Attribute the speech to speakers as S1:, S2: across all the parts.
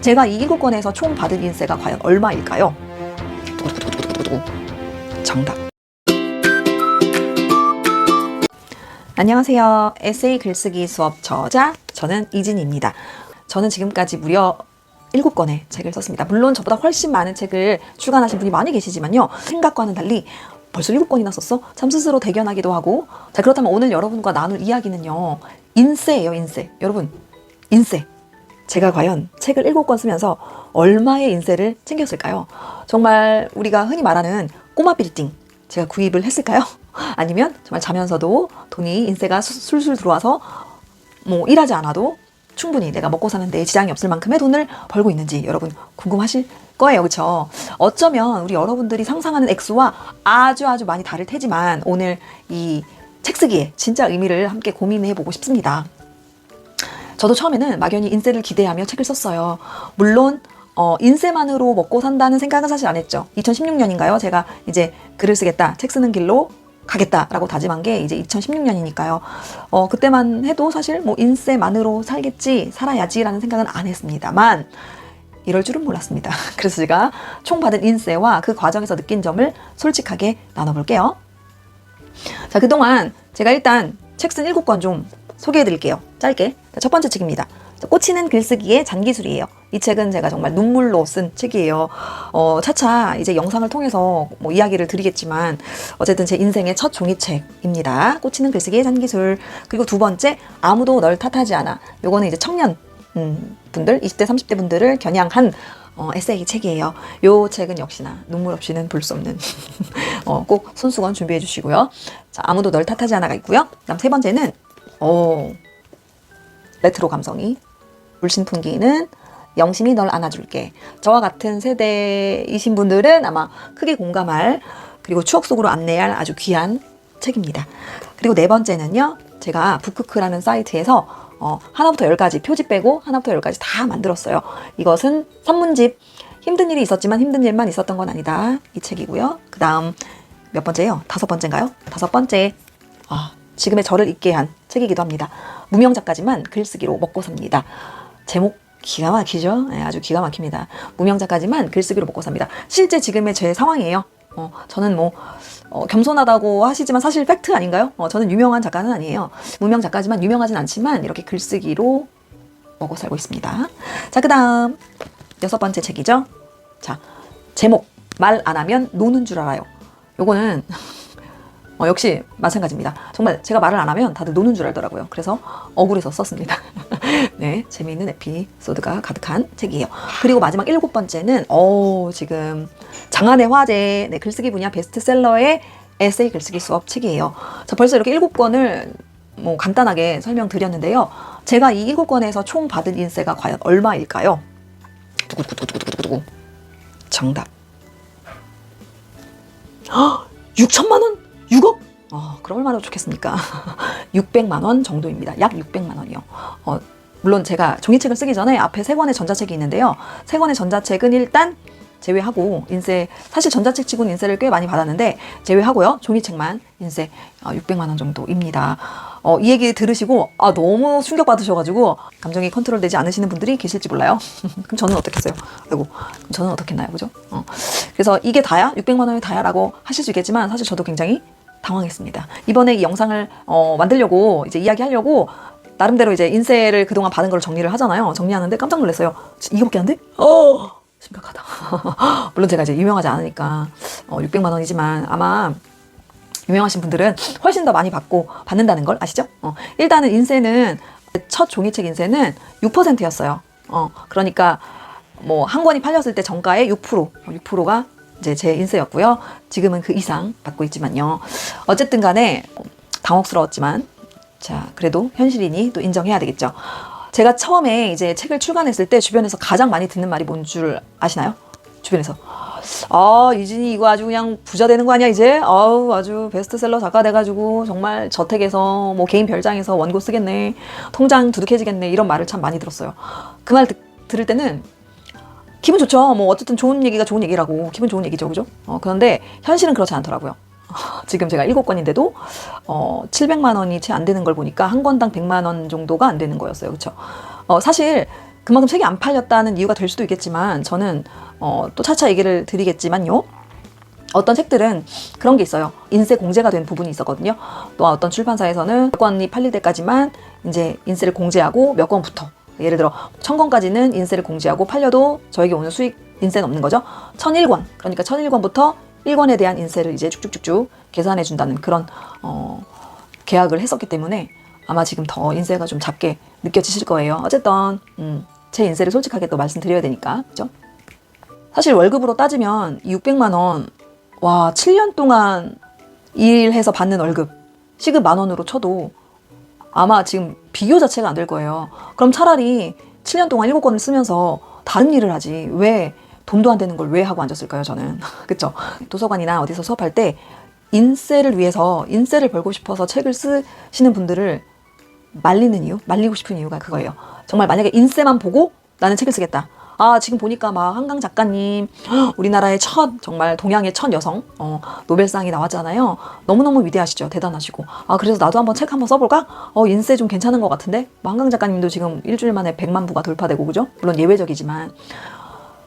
S1: 제가 이 7권에서 총 받은 인세가 과연 얼마일까요? 정답. 안녕하세요. 에세이 글쓰기 수업 저자 저는 이진입니다. 저는 지금까지 무려 7권의 책을 썼습니다. 물론 저보다 훨씬 많은 책을 출간하신 분이 많이 계시지만요. 생각과는 달리 벌써 7권이나 썼어? 참 스스로 대견하기도 하고. 자, 그렇다면 오늘 여러분과 나눌 이야기는요. 인세예요, 인세. 여러분, 인세. 제가 과연 책을 7권 쓰면서 얼마의 인세를 챙겼을까요? 정말 우리가 흔히 말하는 꼬마 빌딩 제가 구입을 했을까요? 아니면 정말 자면서도 돈이 인세가 술술 들어와서 뭐 일하지 않아도 충분히 내가 먹고 사는데 지장이 없을 만큼의 돈을 벌고 있는지 여러분 궁금하실 거예요. 그렇죠? 어쩌면 우리 여러분들이 상상하는 액수와 아주 많이 다를 테지만 오늘 이 책 쓰기에 진짜 의미를 함께 고민해 보고 싶습니다. 저도 처음에는 막연히 인세를 기대하며 책을 썼어요. 물론 인세만으로 먹고 산다는 생각은 사실 안 했죠. 2016년인가요? 제가 이제 글을 쓰겠다, 책 쓰는 길로 가겠다라고 다짐한 게 이제 2016년이니까요. 그때만 해도 사실 뭐 인세만으로 살겠지, 살아야지라는 생각은 안 했습니다만 이럴 줄은 몰랐습니다. 그래서 제가 총 받은 인세와 그 과정에서 느낀 점을 솔직하게 나눠볼게요. 자, 그동안 제가 일단 책 쓴 7권 좀 소개해드릴게요. 짧게. 첫 번째 책입니다. 꽂히는 글쓰기의 잔기술이에요. 이 책은 제가 정말 눈물로 쓴 책이에요. 차차 이제 영상을 통해서 뭐 이야기를 드리겠지만 어쨌든 제 인생의 첫 종이책입니다. 꽂히는 글쓰기의 잔기술. 그리고 두 번째, 아무도 널 탓하지 않아. 요거는 이제 청년 분들, 20대 30대 분들을 겨냥한 에세이 책이에요. 요 책은 역시나 눈물 없이는 볼 수 없는 꼭 손수건 준비해 주시고요. 자, 아무도 널 탓하지 않아가 있고요. 그다음 세 번째는 레트로 감성이 물씬 풍기는 영심이 널 안아줄게. 저와 같은 세대이신 분들은 아마 크게 공감할, 그리고 추억 속으로 안내할 아주 귀한 책입니다. 그리고 네 번째는요, 제가 북크크라는 사이트에서 하나부터 10까지 표지 빼고 하나부터 10까지 다 만들었어요. 이것은 산문집, 힘든 일이 있었지만 힘든 일만 있었던 건 아니다, 이 책이고요. 그 다음 몇 번째요? 5번째인가요? 5번째, 지금의 저를 있게 한 책이기도 합니다. 무명 작가지만 글쓰기로 먹고 삽니다. 제목 기가 막히죠? 네, 아주 기가 막힙니다. 무명 작가지만 글쓰기로 먹고 삽니다. 실제 지금의 제 상황이에요. 저는 뭐 겸손하다고 하시지만 사실 팩트 아닌가요? 저는 유명한 작가는 아니에요. 무명 작가지만 유명하진 않지만 이렇게 글쓰기로 먹고 살고 있습니다. 자, 그 다음 6번째 책이죠. 자, 제목 말 안 하면 노는 줄 알아요. 요거는 역시 마찬가지입니다. 정말 제가 말을 안 하면 다들 노는 줄 알더라고요. 그래서 억울해서 썼습니다. 네, 재미있는 에피소드가 가득한 책이에요. 그리고 마지막 7번째는 지금 장안의 화제, 네, 글쓰기 분야 베스트셀러의 에세이 글쓰기 수업 책이에요. 자, 벌써 이렇게 7권을 뭐 간단하게 설명드렸는데요. 제가 이 7권에서 총 받은 인세가 과연 얼마일까요? 두구두구두구두구두구. 정답. 6천만 원? 6억? 그럼 얼마나 좋겠습니까? 600만 원 정도입니다. 약 600만 원이요. 물론 제가 종이책을 쓰기 전에 앞에 3권의 전자책이 있는데요. 3권의 전자책은 일단 제외하고 인세, 사실 전자책 치고는 인세를 꽤 많이 받았는데 제외하고요. 종이책만 인세 600만 원 정도입니다. 이 얘기 들으시고 너무 충격받으셔가지고 감정이 컨트롤되지 않으시는 분들이 계실지 몰라요. 그럼 저는 어떻겠어요? 아이고, 그럼 저는 어떻겠나요? 그죠? 그래서 이게 다야? 600만 원이 다야? 라고 하실 수 있겠지만 사실 저도 굉장히 당황했습니다. 이번에 이 영상을 만들려고 이제 이야기하려고 나름대로 이제 인세를 그동안 받은 걸 정리를 하잖아요. 정리하는데 깜짝 놀랐어요. 이거밖에 안 돼? 심각하다. 물론 제가 이제 유명하지 않으니까 600만 원이지만 아마 유명하신 분들은 훨씬 더 많이 받는다는 걸 아시죠? 일단은 인세는 첫 종이책 인세는 6%였어요. 그러니까 뭐 한 권이 팔렸을 때 정가의 6%가 이제 제 인세였고요. 지금은 그 이상 받고 있지만요. 어쨌든 간에 당혹스러웠지만 자, 그래도 현실이니 또 인정해야 되겠죠. 제가 처음에 이제 책을 출간했을 때 주변에서 가장 많이 듣는 말이 뭔 줄 아시나요? 주변에서 이진이 이거 아주 그냥 부자 되는 거 아니야 이제? 아주 베스트셀러 작가 돼가지고 정말 저택에서 뭐 개인 별장에서 원고 쓰겠네, 통장 두둑해지겠네, 이런 말을 참 많이 들었어요. 그 말 들을 때는 기분 좋죠. 뭐 어쨌든 좋은 얘기가 좋은 얘기라고 기분 좋은 얘기죠, 그죠? 그런데 현실은 그렇지 않더라고요. 지금 제가 7권인데도 700만 원이 채 안 되는 걸 보니까 한 권당 100만 원 정도가 안 되는 거였어요. 그렇죠? 사실 그만큼 책이 안 팔렸다는 이유가 될 수도 있겠지만 저는 또 차차 얘기를 드리겠지만요. 어떤 책들은 그런 게 있어요. 인쇄 공제가 된 부분이 있었거든요. 또 어떤 출판사에서는 몇 권이 팔릴 때까지만 이제 인쇄를 공제하고 몇 권부터 예를 들어 1000권까지는 인쇄를 공제하고 팔려도 저에게 오는 수익 인쇄는 없는 거죠. 1001권 그러니까 1001권부터 1권에 대한 인쇄를 이제 쭉쭉쭉쭉 계산해 준다는 그런 계약을 했었기 때문에 아마 지금 더 인쇄가 좀 작게 느껴지실 거예요. 어쨌든 제 인쇄를 솔직하게 또 말씀드려야 되니까 그죠? 사실 월급으로 따지면 600만 원 와 7년 동안 일해서 받는 월급 시급 10,000원으로 쳐도 아마 지금 비교 자체가 안 될 거예요. 그럼 차라리 7년 동안 7권을 쓰면서 다른 일을 하지 왜 돈도 안 되는 걸 왜 하고 앉았을까요 저는. 그쵸? 도서관이나 어디서 수업할 때 인쇄를 위해서 인쇄를 벌고 싶어서 책을 쓰시는 분들을 말리고 싶은 이유가 그거예요. 정말 만약에 인쇄만 보고 나는 책을 쓰겠다. 아 지금 보니까 막 한강 작가님 우리나라의 정말 동양의 첫 여성 노벨상이 나왔잖아요. 너무너무 위대하시죠. 대단하시고 아 그래서 나도 한번 책 한번 써볼까? 인쇄 좀 괜찮은 것 같은데 한강 작가님도 지금 일주일 만에 100만 부가 돌파되고 그죠? 물론 예외적이지만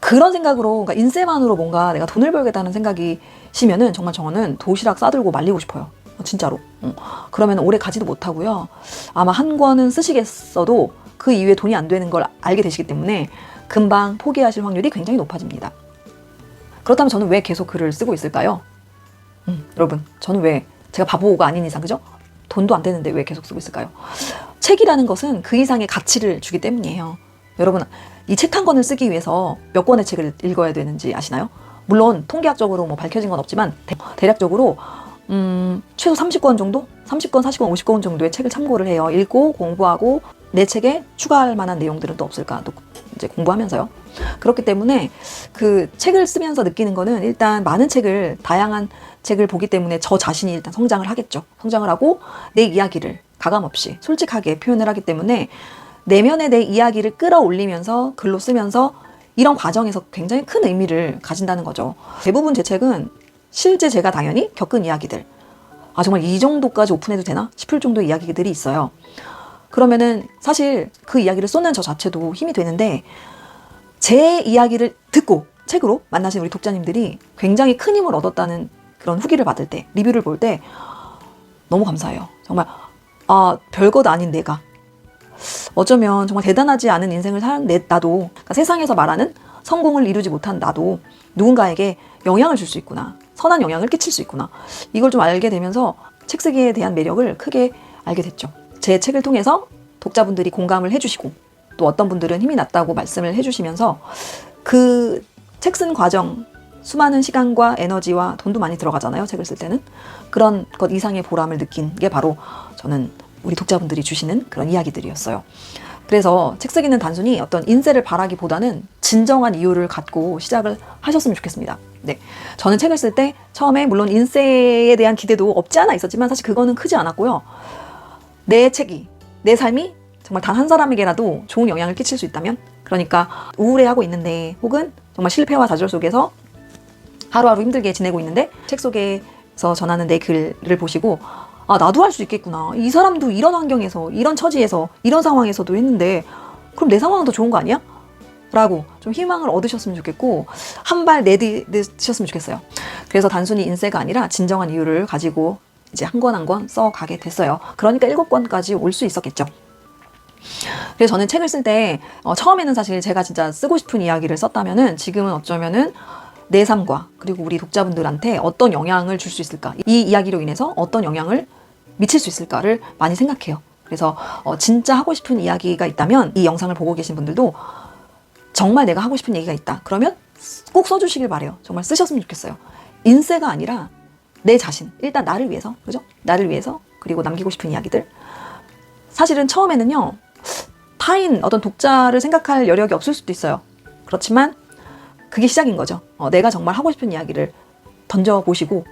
S1: 그런 생각으로 그러니까 인쇄만으로 뭔가 내가 돈을 벌겠다는 생각이시면은 정말 저는 도시락 싸들고 말리고 싶어요. 진짜로. 그러면 오래 가지도 못하고요. 아마 한 권은 쓰시겠어도 그 이후에 돈이 안 되는 걸 알게 되시기 때문에 금방 포기하실 확률이 굉장히 높아집니다. 그렇다면 저는 왜 계속 글을 쓰고 있을까요? 여러분, 저는 왜 제가 바보가 아닌 이상 그죠? 돈도 안 되는데 왜 계속 쓰고 있을까요? 책이라는 것은 그 이상의 가치를 주기 때문이에요. 여러분, 이 책 한 권을 쓰기 위해서 몇 권의 책을 읽어야 되는지 아시나요? 물론 통계학적으로 뭐 밝혀진 건 없지만 대략적으로 최소 30권 정도? 30권, 40권, 50권 정도의 책을 참고를 해요. 읽고 공부하고 내 책에 추가할 만한 내용들은 또 없을까? 또 이제 공부하면서요. 그렇기 때문에 그 책을 쓰면서 느끼는 거는 일단 많은 책을, 다양한 책을 보기 때문에 저 자신이 일단 성장을 하겠죠. 성장을 하고 내 이야기를 가감없이 솔직하게 표현을 하기 때문에 내면의 내 이야기를 끌어올리면서 글로 쓰면서 이런 과정에서 굉장히 큰 의미를 가진다는 거죠. 대부분 제 책은 실제 제가 당연히 겪은 이야기들, 아 정말 이 정도까지 오픈해도 되나 싶을 정도의 이야기들이 있어요. 그러면은 사실 그 이야기를 쏟는 저 자체도 힘이 되는데 제 이야기를 듣고 책으로 만나신 우리 독자님들이 굉장히 큰 힘을 얻었다는 그런 후기를 받을 때, 리뷰를 볼 때 너무 감사해요. 정말 별것 아닌 내가 어쩌면 정말 대단하지 않은 인생을 산 나도, 그러니까 세상에서 말하는 성공을 이루지 못한 나도 누군가에게 영향을 줄 수 있구나, 선한 영향을 끼칠 수 있구나, 이걸 좀 알게 되면서 책 쓰기에 대한 매력을 크게 알게 됐죠. 제 책을 통해서 독자분들이 공감을 해주시고 또 어떤 분들은 힘이 났다고 말씀을 해주시면서 그 책 쓴 과정, 수많은 시간과 에너지와 돈도 많이 들어가잖아요. 책을 쓸 때는. 그런 것 이상의 보람을 느낀 게 바로 저는 우리 독자분들이 주시는 그런 이야기들이었어요. 그래서 책 쓰기는 단순히 어떤 인쇄를 바라기보다는 진정한 이유를 갖고 시작을 하셨으면 좋겠습니다. 네, 저는 책을 쓸 때 처음에 물론 인쇄에 대한 기대도 없지 않아 있었지만 사실 그거는 크지 않았고요. 내 책이, 내 삶이 정말 단 한 사람에게라도 좋은 영향을 끼칠 수 있다면, 그러니까 우울해하고 있는데 혹은 정말 실패와 좌절 속에서 하루하루 힘들게 지내고 있는데 책 속에서 전하는 내 글을 보시고 나도 할 수 있겠구나, 이 사람도 이런 환경에서 이런 처지에서 이런 상황에서도 했는데 그럼 내 상황은 더 좋은 거 아니야? 라고 좀 희망을 얻으셨으면 좋겠고 한 발 내딛으셨으면 좋겠어요. 그래서 단순히 인쇄가 아니라 진정한 이유를 가지고 이제 한 권 한 권 써가게 됐어요. 그러니까 7권까지 올 수 있었겠죠. 그래서 저는 책을 쓸 때 처음에는 사실 제가 진짜 쓰고 싶은 이야기를 썼다면은 지금은 어쩌면은 내 삶과 그리고 우리 독자분들한테 어떤 영향을 줄 수 있을까, 이 이야기로 인해서 어떤 영향을 미칠 수 있을까를 많이 생각해요. 그래서 진짜 하고 싶은 이야기가 있다면 이 영상을 보고 계신 분들도 정말 내가 하고 싶은 얘기가 있다 그러면 꼭 써주시길 바래요. 정말 쓰셨으면 좋겠어요. 인쇄가 아니라 내 자신, 일단 나를 위해서, 그죠? 나를 위해서, 그리고 남기고 싶은 이야기들. 사실은 처음에는요, 타인 어떤 독자를 생각할 여력이 없을 수도 있어요. 그렇지만 그게 시작인 거죠. 내가 정말 하고 싶은 이야기를 던져보시고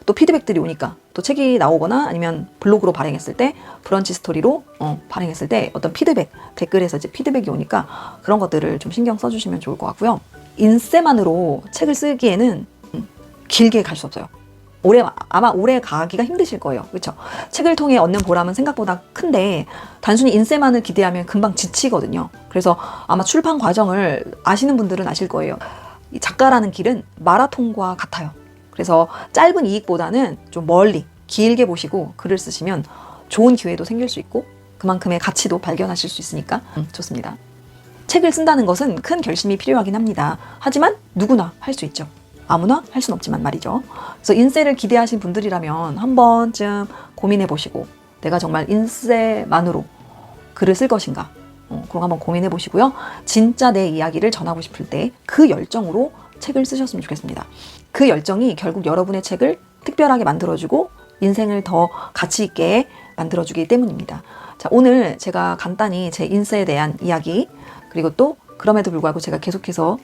S1: 또 피드백들이 오니까, 또 책이 나오거나 아니면 블로그로 발행했을 때, 브런치 스토리로 발행했을 때 어떤 피드백, 댓글에서 이제 피드백이 오니까 그런 것들을 좀 신경 써주시면 좋을 것 같고요. 인쇄만으로 책을 쓰기에는 길게 갈 수 없어요. 아마 오래 가기가 힘드실 거예요. 그렇죠? 책을 통해 얻는 보람은 생각보다 큰데 단순히 인쇄만을 기대하면 금방 지치거든요. 그래서 아마 출판 과정을 아시는 분들은 아실 거예요. 이 작가라는 길은 마라톤과 같아요. 그래서 짧은 이익보다는 좀 멀리 길게 보시고 글을 쓰시면 좋은 기회도 생길 수 있고 그만큼의 가치도 발견하실 수 있으니까 좋습니다. 책을 쓴다는 것은 큰 결심이 필요하긴 합니다. 하지만 누구나 할 수 있죠. 아무나 할 수는 없지만 말이죠. 그래서 인쇄를 기대하신 분들이라면 한 번쯤 고민해 보시고 내가 정말 인쇄만으로 글을 쓸 것인가 그거 한번 고민해 보시고요. 진짜 내 이야기를 전하고 싶을 때 그 열정으로 책을 쓰셨으면 좋겠습니다. 그 열정이 결국 여러분의 책을 특별하게 만들어주고 인생을 더 가치 있게 만들어주기 때문입니다. 자, 오늘 제가 간단히 제 인쇄에 대한 이야기 그리고 또 그럼에도 불구하고 제가 계속해서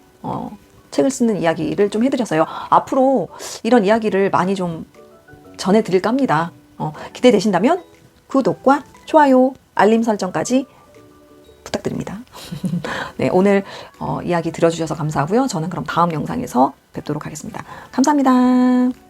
S1: 책을 쓰는 이야기를 좀 해드렸어요. 앞으로 이런 이야기를 많이 좀 전해드릴까 합니다. 기대되신다면 구독과 좋아요, 알림 설정까지 부탁드립니다. 네, 오늘 이야기 들어주셔서 감사하고요. 저는 그럼 다음 영상에서 뵙도록 하겠습니다. 감사합니다.